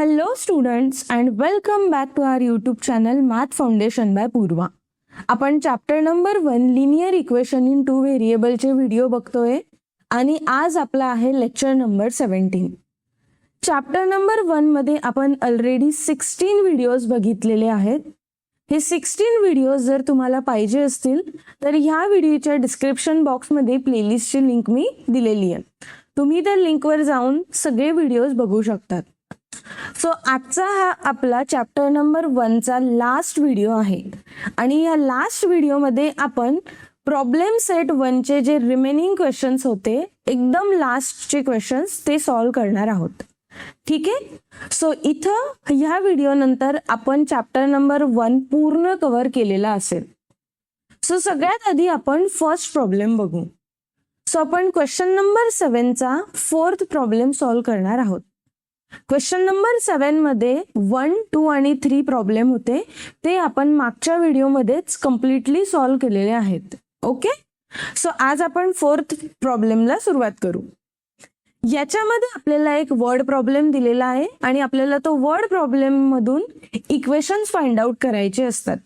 Hello students and welcome back to our YouTube channel Math Foundation by Purva. आपण chapter number 1 linear equation in two variable चे video बघतोय आणि आज आपला आहे लेक्चर नंबर 17. चॅप्टर नंबर 1 मध्ये आपण ऑलरेडी 16 व्हिडिओज बघितलेले आहेत. हे 16 व्हिडिओज जर तुम्हाला पाहिजे असतील तर ह्या व्हिडिओच्या डिस्क्रिप्शन बॉक्समध्ये प्लेलिस्टची लिंक मी दिलेली आहे. तुम्ही त्या लिंकवर जाऊन सगळे व्हिडिओज बघू शकतात. सो आजचा हा आपला चॅप्टर नंबर 1 चा लास्ट व्हिडिओ आहे आणि या लास्ट व्हिडिओमध्ये आपण प्रॉब्लेम सेट 1 चे जे रिमेनिंग क्वेश्चन्स होते, एकदम लास्टचे क्वेश्चन्स ते सॉल्व्ह करणार आहोत. ठीक आहे. सो इथं ह्या व्हिडिओ नंतर आपण चॅप्टर नंबर 1 पूर्ण कव्हर केलेला असेल. सो सगळ्यात आधी आपण फर्स्ट प्रॉब्लेम बघू. सो आपण क्वेश्चन नंबर 7 चा फोर्थ प्रॉब्लेम सॉल्व्ह करणार आहोत. क्वेश्चन नंबर 7 मध्ये 1, 2 आणि 3 प्रॉब्लेम होते, ते आपण मागच्या व्हिडिओमध्येच कम्प्लिटली सॉल्व्ह केलेले आहेत. ओके. सो आज आपण फोर्थ प्रॉब्लेमला सुरुवात करू. याच्यामध्ये आपल्याला एक वर्ड प्रॉब्लेम दिलेला आहे आणि आपल्याला तो वर्ड प्रॉब्लेम मधून इक्वेशन्स फाइंड आउट करायचे असतात.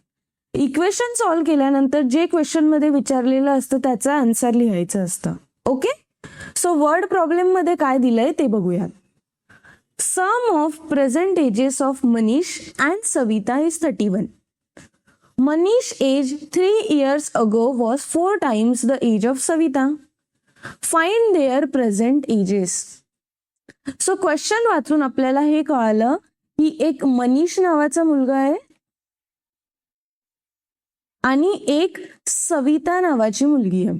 इक्वेशन सॉल्व्ह केल्यानंतर जे क्वेश्चन मध्ये विचारलेलं असतं त्याचा आन्सर लिहायचं असतं. ओके. सो वर्ड प्रॉब्लेम मध्ये काय दिलंय ते बघूयात. Sum of present ages of Manish and Savita is 31. Manish age 3 years ago was 4 times the age of Savita. Find their present ages. So question वाचून आपल्याला हे कळालं की एक मनीष नावाचा मुलगा आहे आणि एक सविता नावाची मुलगी आहे.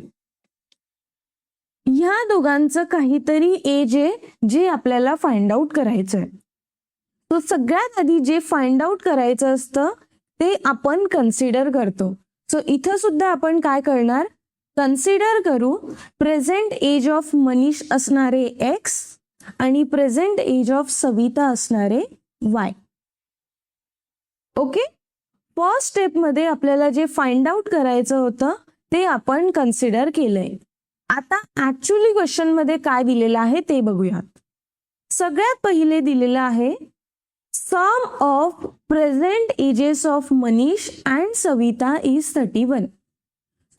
ह्या दोघांचं काहीतरी एज आहे जे आपल्याला फाइंड आउट करायचं आहे. तो सगळ्यात आधी जे फाइंड आउट करायचं असतं ते आपण कन्सिडर करतो. सो इथं सुद्धा आपण काय करणार, कन्सिडर करू. प्रेझेंट एज ऑफ मनीष असणारे एक्स आणि प्रेझेंट एज ऑफ सविता असणारे वाय. ओके. फर्स्ट स्टेप मध्ये आपल्याला जे फाइंड आउट करायचं होतं ते आपण कन्सिडर केलंय. आता ऍक्च्युअली क्वेश्चन मध्ये काय दिलेलं आहे ते बघूयात. सगळ्यात पहिले दिलेलं आहे sum of present ages of Manish and Savita is 31.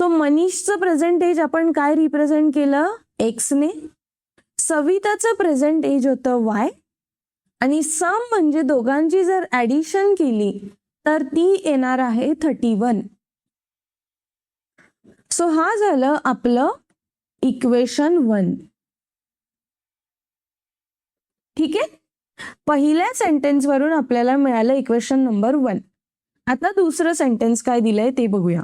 तो मनीषचं प्रेझेंट एज आपण काय रिप्रेझेंट केलं, एक्स ने. सविताचं प्रेझेंट एज होतं वाय आणि सम म्हणजे दोघांची जर ऍडिशन केली तर ती येणार आहे 31. सो हा झालं आपलं इक्वेशन 1. ठीक आहे. पहिल्या सेंटेन्स वरून आपल्याला मिळालं इक्वेशन नंबर 1. आता दुसरं सेंटेन्स काय दिलंय ते बघूया.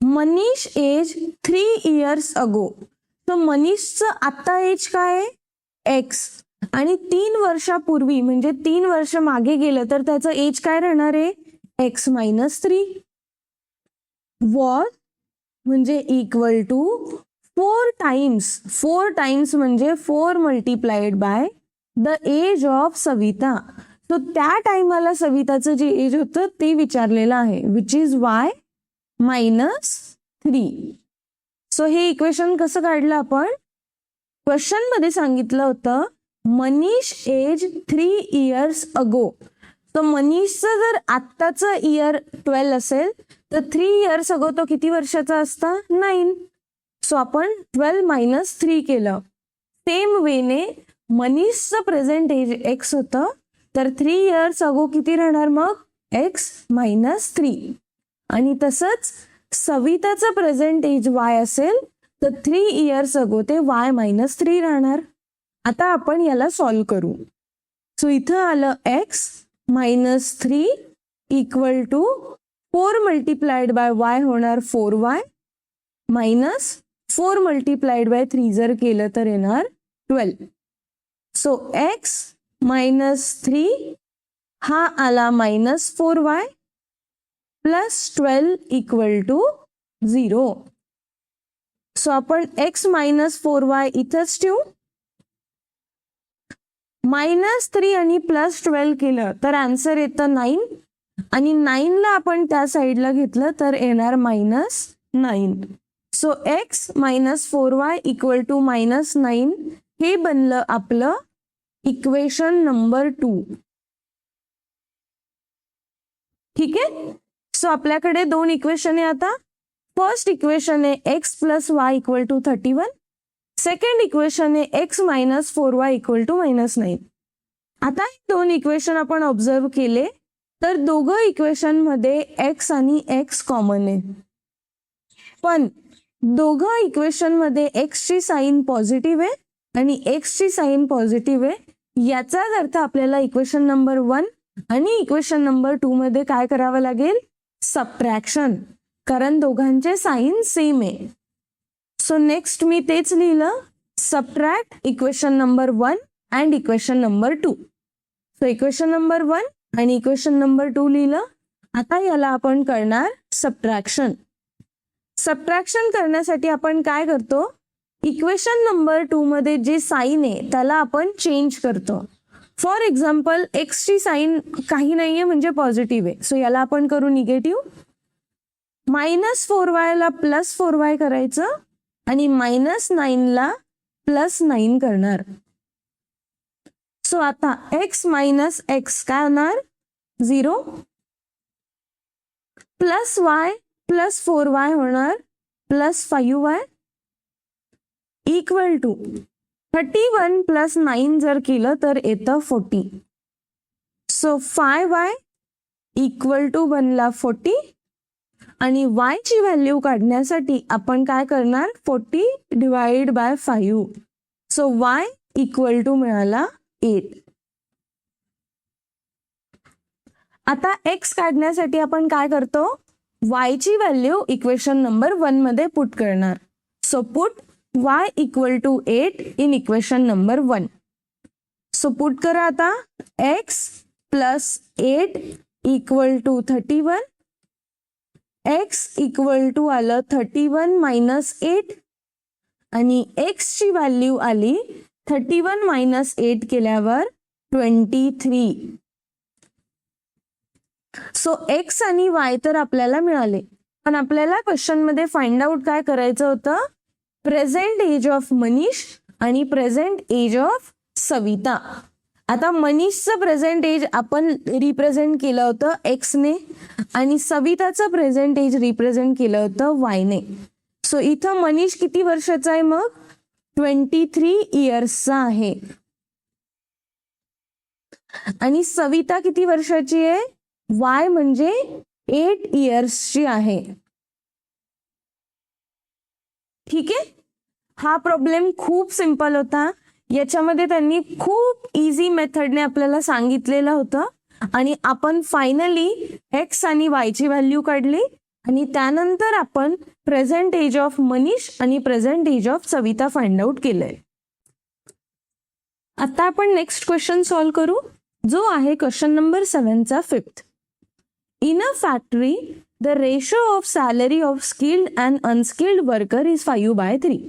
मनीष एज 3 years अगो. तर मनीषचं आता एज काय आहे, एक्स. आणि 3 वर्षापूर्वी म्हणजे 3 वर्ष मागे गेलं तर त्याचं एज काय राहणार आहे, एक्स मायनस 3. वॉज म्हणजे इक्वल टू 4 टाइम्स म्हणजे 4 multiplied by the age of Savita. तो त्या टाइमाला सविताचं जे एज होतं ते विचारलेलं आहे, which is y minus 3. So हे इक्वेशन कसं काढलं आपण, क्वेश्चन मध्ये सांगितलं होतं मनीष एज 3 years अगो. तर मनीषचं जर आत्ताचं इयर 12 असेल तर 3 years अगो तो किती वर्षाचा असता, 9. सो आपण 12 मायनस 3 केलं. सेम वेने मनीषचं प्रेझेंट एज एक्स होतं तर 3 years अगो किती राहणार मग, एक्स मायनस 3. आणि तसंच सविताचं प्रेझेंट एज वाय असेल तर 3 years अगो ते वाय मायनस 3 राहणार. आता आपण याला सॉल्व्ह करू. सो इथं आलं X minus 3 equal to 4 multiplied by Y होणार 4y मायनस 4 मल्टिप्लाइड बाय 3 जर केलं तर येणार 12. सो एक्स मायनस 3 हा आला minus 4y plus 12 equal to 0. So आपण एक्स मायनस 4y इथंच ठेवू. मायनस 3 आणि प्लस 12 केलं तर आन्सर येतं 9 आणि 9 ला आपण त्या साईडला घेतलं तर येणार minus 9. So X minus 4y equal to minus 9 हे बनलं आपलं इक्वेशन नंबर 2. ठीक आहे. सो आपल्याकडे दोन इक्वेशन आहे आता. फर्स्ट इक्वेशन आहे X plus Y equal to 31. Second equation आहे X minus 4y equal to -9. आता हे दोन इक्वेशन आपण ऑब्झर्व केले तर दोघं इक्वेशन मध्ये एक्स आणि एक्स कॉमन आहे, पण दोघं इक्वेशन मध्ये एक्स ची साइन पॉझिटिव्ह आहे आणि एक्स ची साइन पॉझिटिव्ह आहे. याचाच अर्थ आपल्याला इक्वेशन नंबर 1 आणि इक्वेशन नंबर 2 मध्ये काय करावं लागेल, सबट्रॅक्शन, कारण दोघांचे साइन सेम आहे. सो नेक्स्ट मी तेच लिहिलं, subtract equation number 1 and equation number 2. So equation number 1 आणि इक्वेशन नंबर 2 लिहिलं. आता याला आपण करणार सबट्रॅक्शन. सबट्रॅक्शन करण्यासाठी आपण काय करतो, इक्वेशन नंबर 2 मध्ये जे साइन आहे त्याला आपण चेंज करतो. फॉर एक्झाम्पल एक्स ची साइन काही नाहीये म्हणजे पॉझिटिव्ह आहे, सो याला आपण करू निगेटिव्ह. -4y ला +4y करायचं आणि -9 ला +9 करणार. सो आता x मायनस x काय होणार, 0, प्लस y प्लस 4y होणार +5y इक्वल टू 31 + 9 जर केलं तर येतं 40. सो 5y इक्वल टू बनला 40 आणि y ची व्हॅल्यू काढण्यासाठी आपण काय करणार, 40 divide by 5. So y equal to मिळाला 8. आता x काढण्यासाठी आपण काय करतो, y ची व्हॅल्यू इक्वेशन नंबर 1 मध्ये पुट करणार. So put y equal to 8 in equation number 1. So put करा आता, x plus 8 equal to 31. x equal to आलं 31 मायनस 8 आणि x ची व्हॅल्यू आली 31 मायनस 8 केल्यावर 23. सो x आणि y तर आपल्याला मिळाले, पण आपल्याला क्वेश्चन मध्ये फाइंड आउट काय करायचं होतं, प्रेझेंट एज ऑफ मनीष आणि प्रेझेंट एज ऑफ सविता. आता मनीषचं प्रेझेंट एज आपण रिप्रेझेंट केलं होतं x ने आणि सविताचं प्रेझेंट एज रिप्रेझेंट केलं होतं y ने. सो इथं मनीष किती वर्षाचा आहे, मग 23 इयर्सचा आहे आणि सविता किती वर्षाची आहे, y म्हणजे 8 इयर्सची आहे. ठीक आहे. हा प्रॉब्लेम खूप सिंपल होता. याच्यामध्ये त्यांनी खूप इझी मेथडने आपल्याला सांगितलेलं होतं आणि आपण फायनली एक्स आणि वाय ची व्हॅल्यू काढली आणि त्यानंतर आपण प्रेझेंट एज ऑफ मनीष आणि present age of Savita find out केलंय. आता आपण नेक्स्ट क्वेश्चन सॉल्व्ह करू, जो आहे क्वेश्चन नंबर 7 चा 5th. In a factory the ratio of salary of skilled and unskilled worker is 5/3.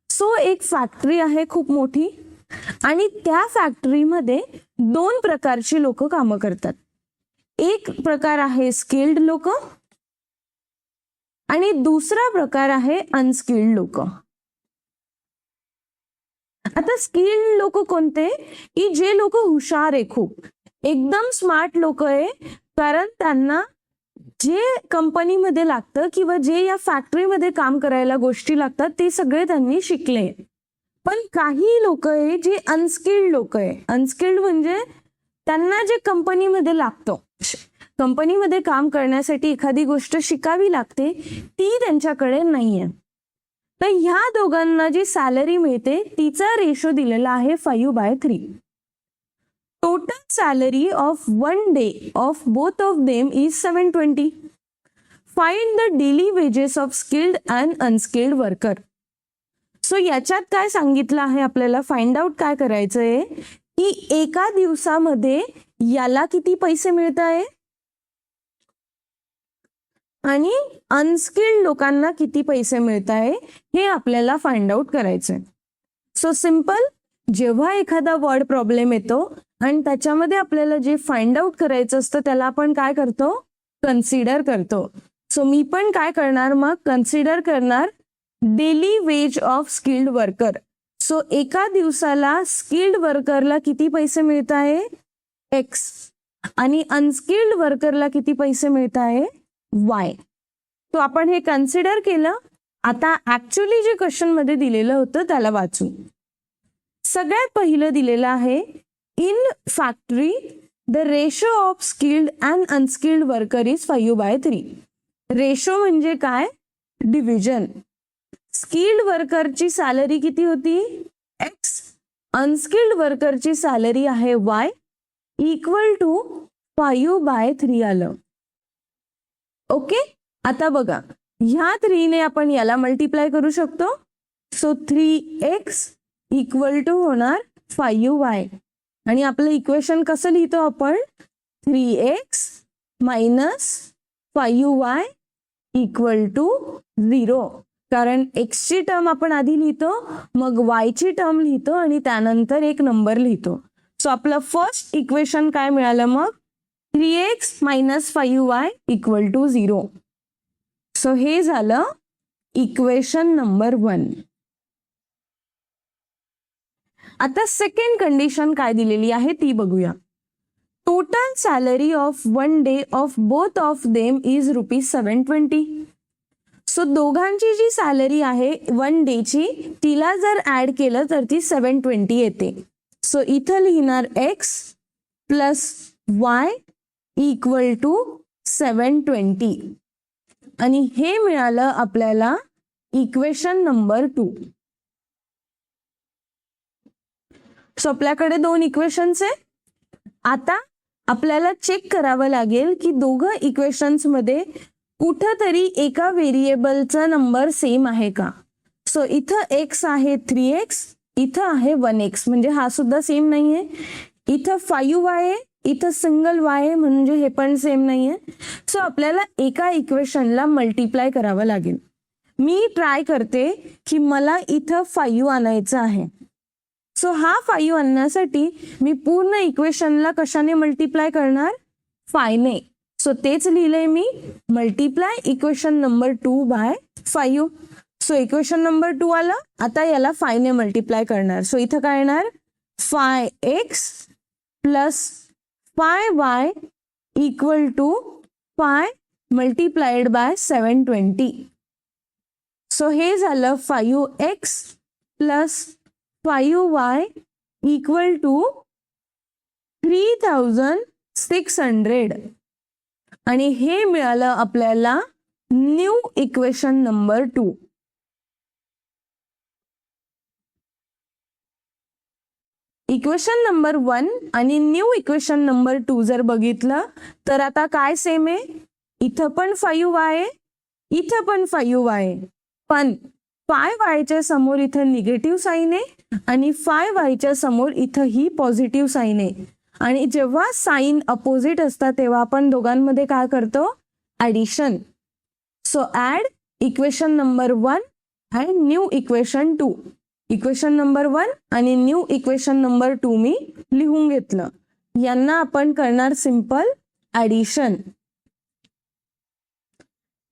So एक फॅक्टरी आहे खूप मोठी आणि त्या फॅक्टरीमध्ये 2 प्रकारची लोक कामं करतात. एक प्रकार आहे स्किल्ड लोक आणि दुसरा प्रकार आहे अनस्किल्ड लोक. आता स्किल्ड लोक कोणते, की जे लोक हुशार आहे, खूप एकदम स्मार्ट लोक आहे, कारण त्यांना जे कंपनीमध्ये लागतं किंवा जे या फॅक्टरीमध्ये काम करायला गोष्टी लागतात ते सगळे त्यांनी शिकले. पण काही लोक आहे जे अनस्किल्ड लोक आहे. अनस्किल्ड म्हणजे त्यांना जे कंपनीमध्ये लागतं, कंपनीमध्ये काम करण्यासाठी एखादी गोष्ट शिकावी लागते, ती त्यांच्याकडे नाहीये. तर ह्या दोघांना जी सॅलरी मिळते तिचा रेशो दिलेला आहे 5/3. Total salary of 1 day of both of them is 720. Find the daily wages of skilled and unskilled worker. So याच्यात काय सांगितलं आहे आपल्याला, फाइंड आउट काय करायचंय की एका दिवसामध्ये याला किती पैसे मिळत आहे आणि अनस्किल्ड लोकांना किती पैसे मिळत आहे हे आपल्याला फाइंड आउट करायचंय. सो सिंपल, जेव्हा एखादा वर्ड प्रॉब्लेम येतो आणि त्याच्यामध्ये आपल्याला जे फाइंड आउट करायचं असतं त्याला आपण काय करतो, कन्सिडर करतो. सो मी पण काय करणार, मग कन्सिडर करणार daily ways of skilled worker. So एका दिवसाला स्किल्ड वर्करला किती पैसे मिळत आहे, एक्स. आणि अनस्किल्ड वर्करला किती पैसे मिळत आहे वाय. तो आपण हे कन्सिडर केलं. आता ऍक्च्युअली जे क्वेश्चन मध्ये दिलेलं होतं त्याला वाचू. सगळ्यात पहिलं दिलेलं आहे in factory the ratio of skilled and unskilled worker is 5/3. Ratio म्हणजे काय, डिव्हिजन. स्किल्ड वर्करची सॅलरी किती होती एक्स, अनस्किल्ड वर्करची सॅलरी आहे वाय, इक्वल टू 5/3 आलं. ओके. आता बघा ह्या 3 ने आपण याला मल्टिप्लाय करू शकतो. सो 3x इक्वल टू होणार 5y. आणि आपलं इक्वेशन कसं लिहितो आपण, 3x minus 5y equal to 0. कारण x ची टर्म आपण आधी लिहितो, मग y ची टर्म लिहितो आणि त्यानंतर एक नंबर लिहितो. सो आपलं फर्स्ट इक्वेशन काय मिळालं मग, 3x minus 5y equal to 0. So हे झालं इक्वेशन नंबर 1. आता सेकंड कंडिशन काय दिलेली आहे ती बघूया. Total salary of 1 day of both of them is ₹720. So दोघांची जी सॅलरी आहे 1 डेची तिला जर ऍड केलं तर ती 720 येते. सो इथं लिहिणार x plus y equal to 720 आणि हे मिळालं आपल्याला इक्वेशन नंबर 2. सो आपल्याकडे 2 इक्वेशन्स आहे. आता आपल्याला चेक करावं लागेल की दोघं इक्वेशन्स मध्ये कुठंतरी एका व्हेरिएबलचा नंबर सेम आहे का. सो इथं x आहे 3x, इथं आहे 1x, म्हणजे हा सुद्धा सेम नाहीये. इथं 5y आहे, इथं सिंगल y आहे, म्हणजे हे पण सेम नाहीये. सो आपल्याला एका इक्वेशनला मल्टिप्लाय करावं लागेल. मी ट्राय करते की मला इथं 5 आणायचं आहे. सो हा 5 आणण्यासाठी मी पूर्ण इक्वेशनला कशाने मल्टिप्लाय करणार, 5 ने. सो तेच लिहिलंय मी, multiply equation number 2 by 5. So equation number 2 आलं. आता याला 5 ने मल्टिप्लाय करणार. सो इथं काय येणार, 5x plus 5y equal to 5 multiplied by 720. So हे झालं 5x plus 5y equal to 3600 आणि हे मिळालं आपल्याला new equation number 2. Equation number 1 आणि न्यू इक्वेशन नंबर 2 जर बघितलं तर आता काय सेम आहे, इथं पण 5y आहे, इथं पण 5y आहे, पण 5y च्या समोर इथं निगेटिव्ह साइन आहे आणि 5y च्या समोर इथं ही पॉझिटिव्ह साइन आहे. आणि जेव्हा साइन अपोजिट असतात तेव्हा आपण दोघांमध्ये काय करतो, addition. So add equation number 1 and new equation 2. Equation number 1 आणि न्यू इक्वेशन नंबर 2 मी लिहून घेतलं. यांना आपण करणार simple addition.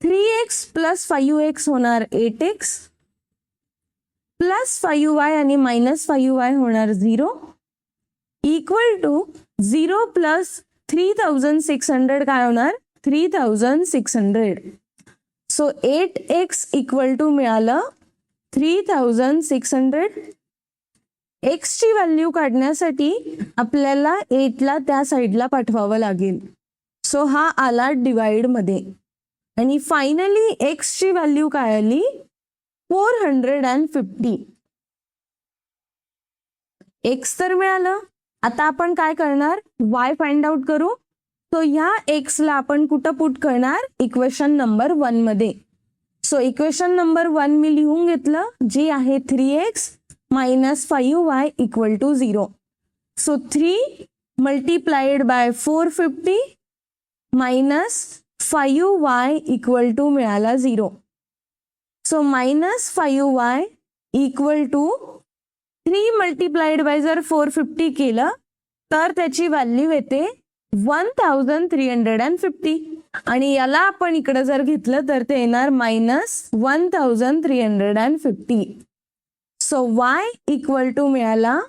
3x plus 5x होणार 8x प्लस 5y आणि मायनस 5y होणार 0 इक्वल टू 0 प्लस 3600 काय होणार, 3600. सो 8x इक्वल टू मिळालं 3600. x ची व्हॅल्यू काढण्यासाठी आपल्याला 8 ला त्या साईडला पाठवावं लागेल. सो हा आला डिवाइड मध्ये आणि फायनली x ची व्हॅल्यू काय आली, 450. x तर मिळालं. आता आपण काय करणार, y फाइंड आउट करू. सो ह्या x ला आपण कुठं पुट करणार, इक्वेशन नंबर 1 मध्ये. सो इक्वेशन नंबर 1 मी लिहून घेतलं, जी आहे 3x minus 5y equal to 0. So 3 multiplied by 450 minus 5y equal to मिळाला 0. So minus 5y equal to 3 multiplied by जर 450 केलं तर त्याची व्हॅल्यू येते 1350 आणि याला आपण इकडे जर घेतलं तर ते येणार minus 1350. So y equal to मिळाला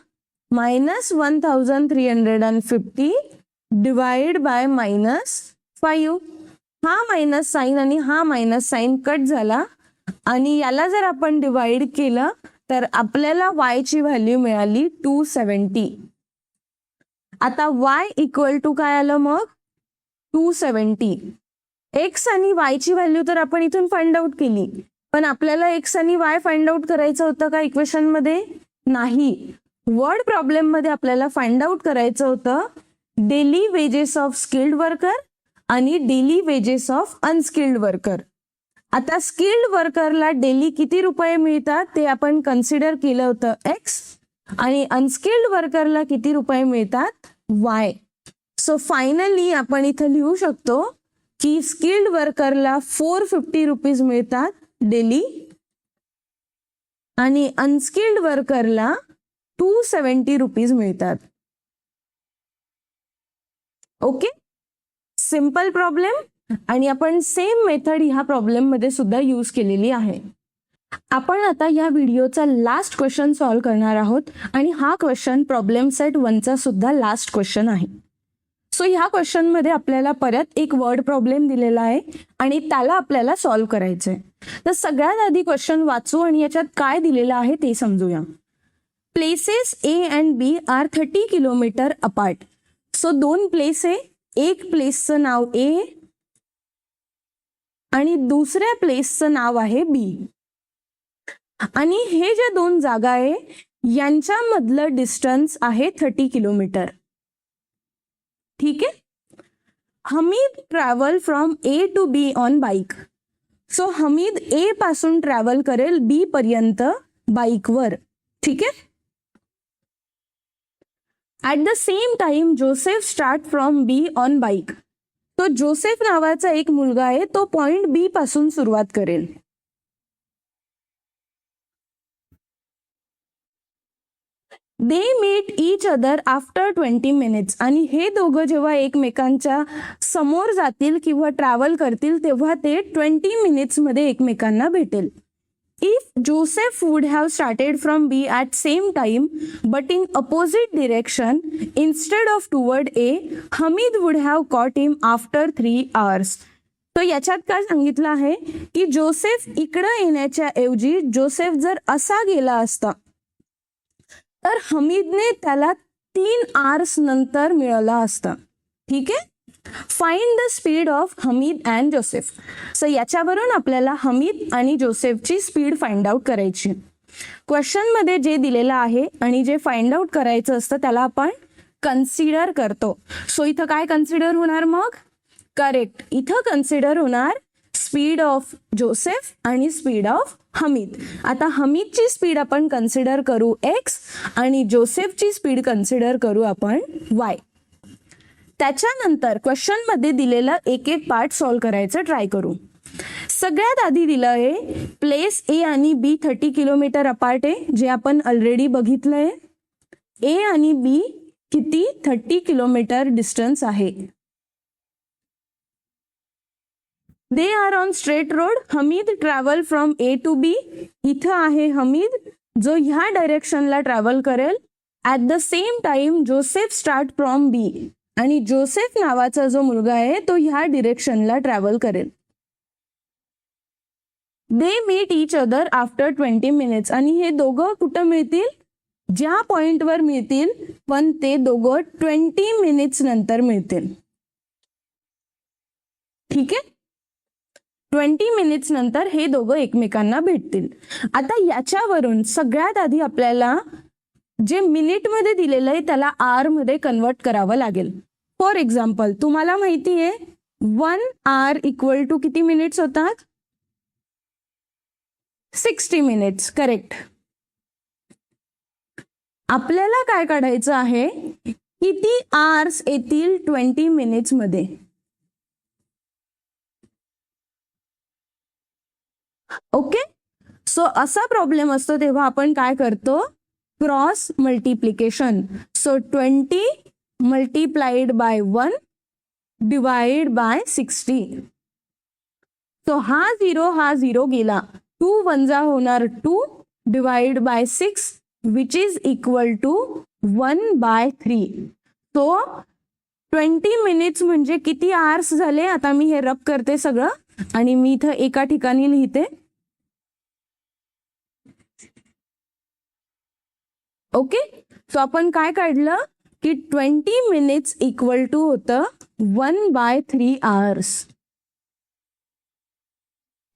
मायनस 1350 डिवाइड बाय -5. हा मायनस साईन आणि हा मायनस साईन कट झाला आणि याला जर आपण डिवाइड केलं तर आपल्याला y ची व्हॅल्यू मिळाली 270. आता y इक्वल टू काय आलं मग 270. x आणि y ची व्हॅल्यू तर आपण इथून फाइंड आउट केली, पण आपल्याला x आणि y फाइंड आउट करायचं होतं का इक्वेशन मध्ये? नाही. वर्ड प्रॉब्लेम मध्ये आपल्याला फाइंड आउट करायचं होतं daily wages of skilled worker आणि daily wages of unskilled worker. आता स्किल्ड वर्करला डेली किती रुपये मिळतात ते आपण कन्सिडर केलं होतं x, आणि अनस्किल्ड वर्करला किती रुपये मिळतात y. सो फायनली आपण इथं लिहू शकतो की स्किल्ड वर्करला 450 रुपीज मिळतात डेली आणि अनस्किल्ड वर्करला 270 रुपीज मिळतात. ओके, सिंपल प्रॉब्लेम, आणि आपण सेम मेथड ह्या प्रॉब्लेम मध्ये सुद्धा यूज केलेली आहे. आपण आता या व्हिडिओचा लास्ट क्वेश्चन सॉल्व्ह करणार आहोत आणि हा क्वेश्चन प्रॉब्लेम सेट 1चा सुद्धा लास्ट क्वेश्चन आहे. सो ह्या क्वेश्चन मध्ये आपल्याला परत एक वर्ड प्रॉब्लेम दिलेला आहे आणि त्याला आपल्याला सॉल्व्ह करायचंय. तर सगळ्यात आधी क्वेश्चन वाचू आणि याच्यात काय दिलेलं आहे ते समजूया. Places A and B are 30 kilometre apart. So दोन प्लेस आहे, एक प्लेसचं नाव A आणि दुसऱ्या प्लेसचं नाव आहे B, आणि हे जे दोन जागा आहे यांच्यामधलं डिस्टन्स आहे 30 किलोमीटर. ठीक आहे. Hamid travel from A to B on bike. So Hamid A पासून ट्रॅव्हल करेल B पर्यंत बाईकवर. ठीक आहे. At the same time Joseph start from B on bike. तो जोसेफ नावाचा एक मुलगा आहे, तो पॉइंट B पासून सुरुवात करेल. They meet each other after 20 minutes. आणि हे दोघं जेव्हा एकमेकांच्या समोर जातील किंवा ट्रॅव्हल करतील तेव्हा ते 20 मिनिट्स मध्ये एकमेकांना भेटेल. If Joseph would have started from B at same time but in opposite direction instead of toward A, Hamid would have caught him after 3 hours. तो याच्यात काय सांगितलं आहे की जोसेफ इकडं येण्याच्या ऐवजी जोसेफ जर असा गेला असता तर हमीदने त्याला 3 hours नंतर मिळाला असता. ठीक आहे. Find the speed of Hamid and Joseph. So याच्यावरून आपल्याला हमीद आणि जोसेफची स्पीड फाइंड आउट करायची. क्वेश्चन मध्ये जे दिलेलं आहे आणि जे फाइंड आउट करायचं असतं त्याला आपण कन्सिडर करतो. सो इथं काय कन्सिडर होणार मग? करेक्ट, इथं कन्सिडर होणार स्पीड ऑफ जोसेफ आणि स्पीड ऑफ हमीद. आता हमीदची स्पीड आपण कन्सिडर करू x आणि जोसेफची स्पीड कन्सिडर करू आपण y. त्याच्यानंतर क्वेश्चन मध्ये दिलेला एक एक पार्ट सॉल्व्ह करायचं ट्राय करू. सगळ्यात आधी दिलं आहे प्लेस A आणि B 30 किलोमीटर अपार्ट आहे, जे आपण ऑलरेडी बघितलंय. A आणि B किती 30 किलोमीटर डिस्टन्स आहे. They are on straight road. Hamid travel from A to B. इथं आहे हमीद जो ह्या डायरेक्शनला ट्रॅव्हल करेल. At the same time Joseph start from B. आणि जोसेफ नावाचा जो मुलगा आहे तो ह्या डिरेक्शनला ट्रॅव्हल करेल. They meet each other after 20 minutes. आणि हे दोघं कुठं मिळतील? ज्या पॉइंटवर मिळतील, पण ते दोघं 20 मिनिट्स नंतर मिळतील. ठीक आहे. 20 मिनिट्स नंतर हे दोघं एकमेकांना भेटतील. आता याच्यावरून सगळ्यात आधी आपल्याला जे मिनिट मध्ये दिलेलं आहे त्याला आर मध्ये कन्वर्ट करावं लागेल. फॉर एक्झाम्पल तुम्हाला माहिती आहे 1 hour इक्वल टू किती मिनिट्स होतात? 60 मिनिट्स. करेक्ट. आपल्याला काय काढायचं आहे? किती आवर्स येतील 20 मिनिट्स मध्ये? ओके. सो असा प्रॉब्लेम असतो तेव्हा आपण काय करतो? Cross multiplication. So 20 multiplied by 1 divide by 60. So हा 0 गेला. 2 1 होणार 2 divide by 6 which is equal to 1/3. So 20 minutes म्हणजे किती आवर्स झाले? आता मी हे रब करते सगळं आणि मी इथं एका ठिकाणी लिहिते. ओके, सो आपण काय काढलं की 20 मिनिट्स इक्वल टू होतं 1/3 आवर्स.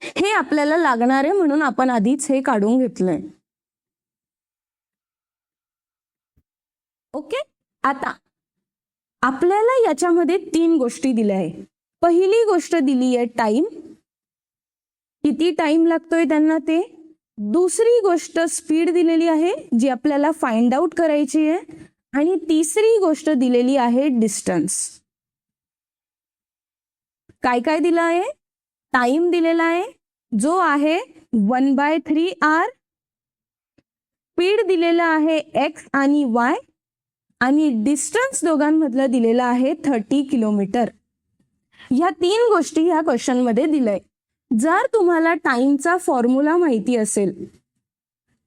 हे आपल्याला लागणार आहे म्हणून आपण आधीच हे काढून घेतलंय. ओके, आता आपल्याला याच्यामध्ये 3 गोष्टी दिल्या आहे. पहिली गोष्ट दिली आहे टाइम, किती टाइम लागतोय त्यांना ते. दुसरी गोष्ट स्पीड दिलेली आहे जी आपल्याला फाइंड आउट करायची आहे. आणि तिसरी गोष्ट दिलेली आहे डिस्टन्स. काय काय दिलं आहे? टाइम दिलेला आहे जो आहे 1/3 आर, स्पीड दिलेला आहे x आणि y, आणि डिस्टन्स दोघांमधलं दिलेलं आहे 30 किलोमीटर. ह्या 3 गोष्टी ह्या क्वेश्चन मध्ये दिलंय. जर तुम्हाला टाइमचा फॉर्म्युला माहिती असेल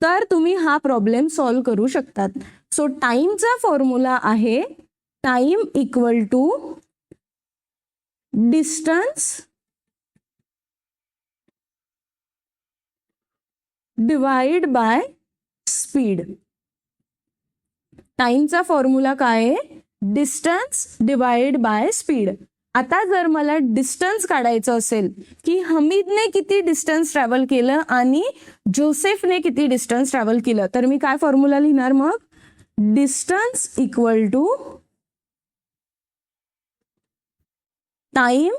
तर तुम्ही हा प्रॉब्लेम सॉल्व्ह करू शकतात. सो टाइमचा फॉर्म्युला आहे time equal to distance divide by speed. टाइमचा फॉर्म्युला काय आहे? Distance divide by speed. आता जर मला डिस्टन्स काढायचं असेल की हमीदने किती डिस्टन्स ट्रॅव्हल केलं आणि जोसेफने किती डिस्टन्स ट्रॅव्हल केलं, तर मी काय फॉर्म्युला लिहिणार मग? Distance equal to time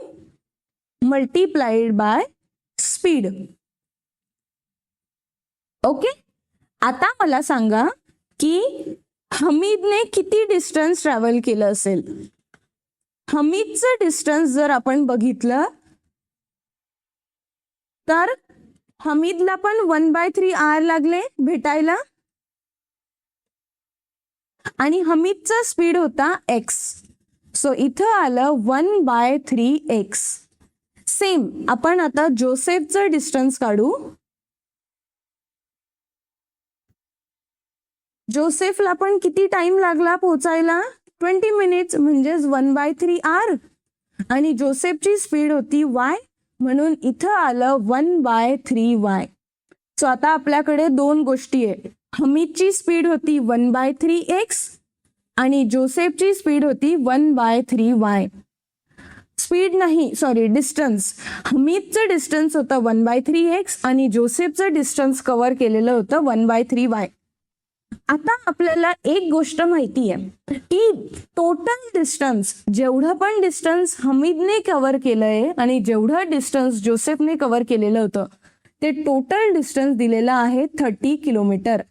multiplied by speed. Okay, आता मला सांगा की हमीदने किती डिस्टन्स ट्रॅव्हल केलं असेल. हमीदचं डिस्टन्स जर आपण बघितलं तर हमीदला पण 1/3 आर लागले भेटायला आणि हमीदचा स्पीड होता x. सो इथं आलं 1/3 x. सेम आपण आता जोसेफचं डिस्टन्स काढू. जोसेफला पण किती टाइम लागला पोहोचायला? 20 मिनिट्स म्हणजेच 1/3 आर, आणि जोसेफची स्पीड होती y म्हणून इथं आलं 1/3 y. सो आता आपल्याकडे 2 गोष्टी आहे. हमीदची स्पीड होती 1/3 x आणि जोसेफची स्पीड होती 1/3 y. स्पीड नाही, सॉरी, डिस्टन्स. हमीदचं डिस्टन्स होतं 1/3 x आणि जोसेफचं डिस्टन्स कव्हर केलेलं होतं 1/3 y. आता आपल्याला एक गोष्ट माहिती आहे की टोटल डिस्टन्स, जेवढं पण डिस्टन्स हमीदने कव्हर केलंय आणि जेवढं डिस्टन्स जोसेफने कव्हर केलेलं होतं ते टोटल डिस्टन्स दिलेलं आहे 30 किलोमीटर.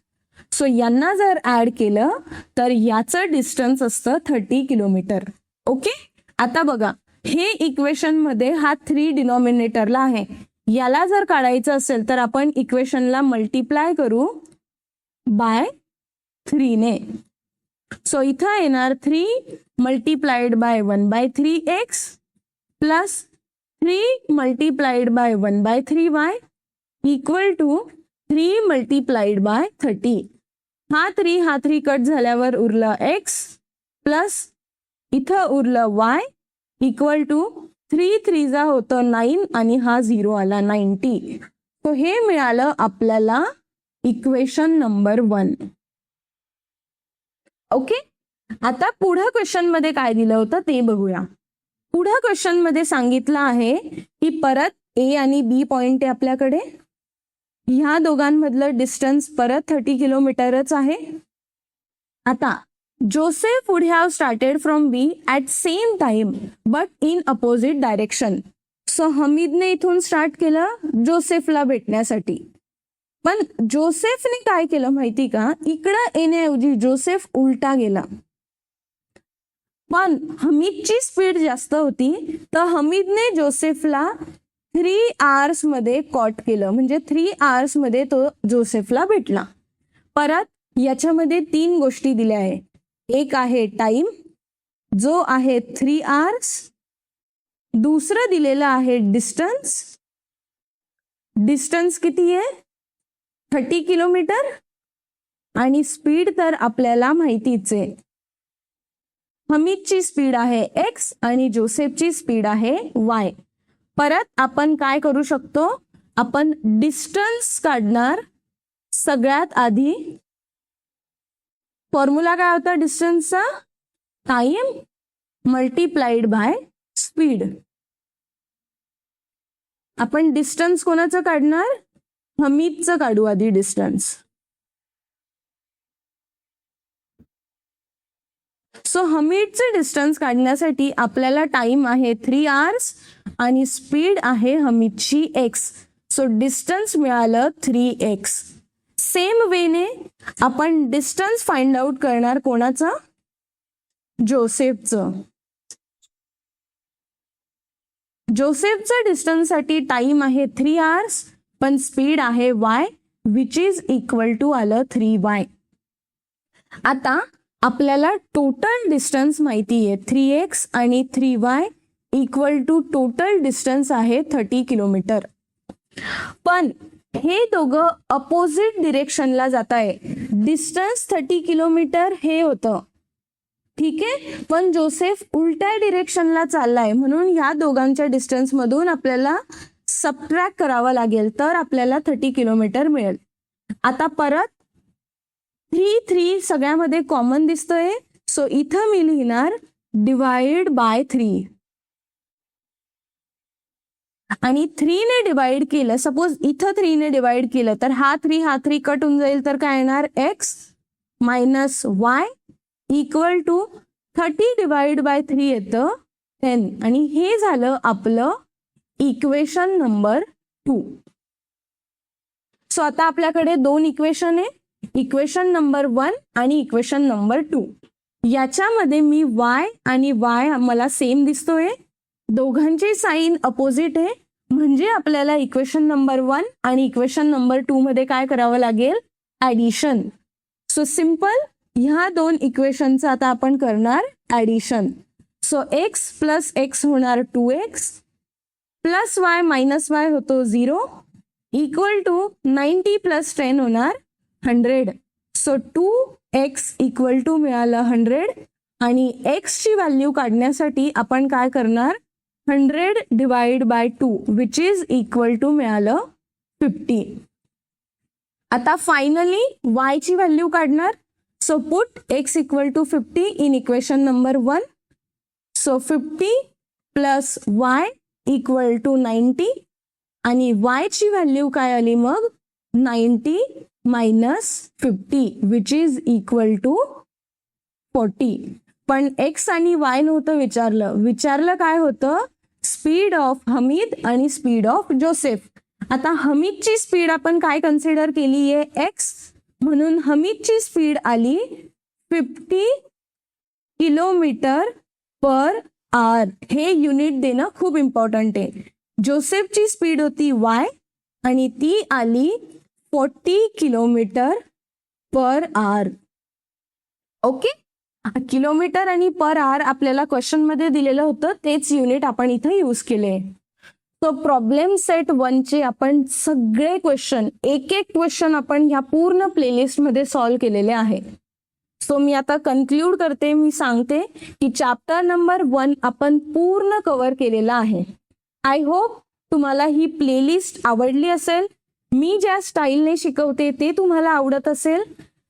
सो यांना जर ऍड केलं तर याचं डिस्टन्स असतं 30 किलोमीटर. ओके, आता बघा हे इक्वेशन मध्ये हा 3 डिनॉमिनेटरला आहे. याला जर काढायचं असेल तर आपण इक्वेशनला मल्टिप्लाय करू बाय 3 ने. सो इथं येणार 3 multiplied by 1/3 x plus 3 multiplied by 1/3 y equal to 3 multiplied by 30. हा 3 कट झाल्यावर उरलं x प्लस इथं उरलं y इक्वल टू 3 जा होतं 9 आणि हा 0 आला 90. सो हे मिळालं आपल्याला इक्वेशन नंबर 1. ओके, आता पुढं क्वेश्चन मध्ये काय दिलं होतं ते बघूया. पुढं क्वेश्चन मध्ये सांगितलं आहे की परत A आणि B पॉइंट आहे आपल्याकडे. ह्या दोघांमधलं डिस्टन्स परत 30 किलोमीटरच आहे. आता Joseph would have started from B at same time but in opposite direction. So हमीदने इथून स्टार्ट केलं जोसेफला भेटण्यासाठी, पण जोसेफने काय केलं माहिती का? इकडं येण्याऐवजी जोसेफ उलटा गेला. पण हमीदची स्पीड जास्त होती तर हमीदने जोसेफला 3 आवर्स मध्ये कॉट केलं, म्हणजे 3 आवर्स मध्ये तो जोसेफला भेटला. परत याच्यामध्ये 3 गोष्टी दिल्या आहे. एक आहे टाइम जो आहे 3 आवर्स, दुसरं दिलेलं आहे डिस्टन्स. डिस्टन्स किती आहे? 30 किलोमीटर. आणि स्पीड तर आपल्याला माहितीच आहे हमीदची स्पीड आहे x आणि जोसेफची स्पीड आहे y. परत आपण काय करू शकतो, आपण डिस्टन्स काढणार. सगळ्यात आधी फॉर्म्युला काय होता डिस्टन्सचा, टाइम मल्टीप्लाइड बाय स्पीड. आपण डिस्टन्स कोणाचं काढणार, हमीदचं काढू आधी डिस्टन्स. सो हमीदचे डिस्टन्स काढण्यासाठी आपल्याला टाइम आहे 3 hours आणि स्पीड आहे हमीदची x. सो डिस्टन्स मिळालं 3x. सेम वेने आपण डिस्टन्स फाइंड आउट करणार कोणाचं, जोसेफचं. जोसेफचं डिस्टन्ससाठी टाइम आहे 3 hours पण स्पीड आहे y which is equal to आलं 3y. आता आपल्याला टोटल डिस्टन्स माहिती आहे 3x आणि 3y equal to total distance आहे 30 किलोमीटर. पण हे दोघं अपोजिट डिरेक्शनला जात आहे. डिस्टन्स 30 किलोमीटर हे होतं, ठीक आहे, पण जोसेफ उलट्या डिरेक्शनला चाललाय म्हणून या दोघांच्या डिस्टन्स मधून आपल्याला सबट्रॅक्ट करावं लागेल तर आपल्याला 30 किलोमीटर मिळेल. आता परत 3 सगळ्यामध्ये कॉमन दिसतोय. सो इथं मी लिहिणार डिवाइड बाय 3 आणि 3 ने डिवाइड केलं, सपोज इथं 3 ने डिवाइड केलं तर हा 3 कट होऊन जाईल तर काय येणार, x minus y equal to 30 divide by 3 येतं 10. आणि हे झालं आपलं इक्वेशन नंबर 2. सो आता आपल्याकडे 2 इक्वेशन आहे, इक्वेशन नंबर 1 आणि इक्वेशन नंबर 2. याच्यामध्ये मी y आणि y मला सेम दिसतोय, दोघांचे साइन अपोजिट आहे, म्हणजे आपल्याला इक्वेशन नंबर 1 आणि इक्वेशन नंबर 2 मध्ये काय करावं लागेल, ऍडिशन. सो सिंपल ह्या 2 इक्वेशनचं आता आपण करणार addition. So x plus x होणार 2x plus y minus y होतो 0 इक्वल टू 90 प्लस 10 होणार 100. सो 2x इक्वल टू मिळालं 100 आणि x ची व्हॅल्यू काढण्यासाठी आपण काय करणार, 100 divide by 2 which is equal to मिळालं 50. आता फायनली y ची व्हॅल्यू काढणार. So put x equal to 50 in equation number 1. So 50 plus y equal to 90 आणि y ची व्हॅल्यू काय आली मग, 90 minus 50 which is equal to 40. पण x आणि y नव्हतं विचारलं काय होतं, स्पीड ऑफ हमीद आणि स्पीड ऑफ जोसेफ. आता हमीदची स्पीड आपण काय कन्सिडर केली आहे, x, म्हणून हमीदची स्पीड आली 50 किलोमीटर पर आवर. हे युनिट देणं खूप इम्पॉर्टंट आहे. जोसेफची स्पीड होती y आणि ती आली 40 kilometre per hour. Okay, kilometre आणि पर आवर आपल्याला क्वेश्चन मध्ये दिलेलं होतं, तेच युनिट आपण इथं यूज केले. सो प्रॉब्लेम सेट 1 चे आपण सगळे क्वेश्चन, एक क्वेश्चन आपण ह्या पूर्ण प्लेलिस्ट मध्ये सॉल्व्ह केलेले आहे. सो मी आता कन्क्लूड करते, मी सांगते की चॅप्टर नंबर 1 आपण पूर्ण कव्हर केलेला आहे. आय होप तुम्हाला ही प्लेलिस्ट आवडली असेल. मी ज्या स्टाईलने शिकवते ते तुम्हाला आवडत असेल.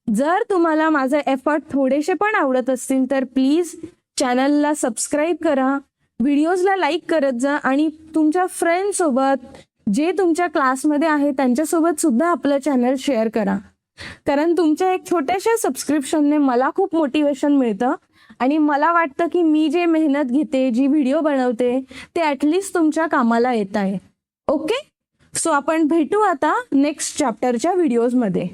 जर तुम्हाला माझे एफर्ट थोडेसे पण आवडत असतील तर प्लीज चॅनलला सबस्क्राईब करा, व्हिडिओजला लाईक करत जा आणि तुमच्या फ्रेंड्ससोबत, जे तुमच्या क्लासमध्ये आहे त्यांच्यासोबत सुद्धा आपलं चॅनल शेअर करा. कारण तुमच्या एक छोट्याशा सबस्क्रिप्शनने मला खूप मोटिवेशन मिळतं आणि मला वाटतं की मी जे मेहनत घेते, जी व्हिडिओ बनवते ते ॲटलिस्ट तुमच्या कामाला येत आहे. ओके, सो आपण भेटू आता नेक्स्ट चॅप्टरच्या व्हिडिओजमध्ये.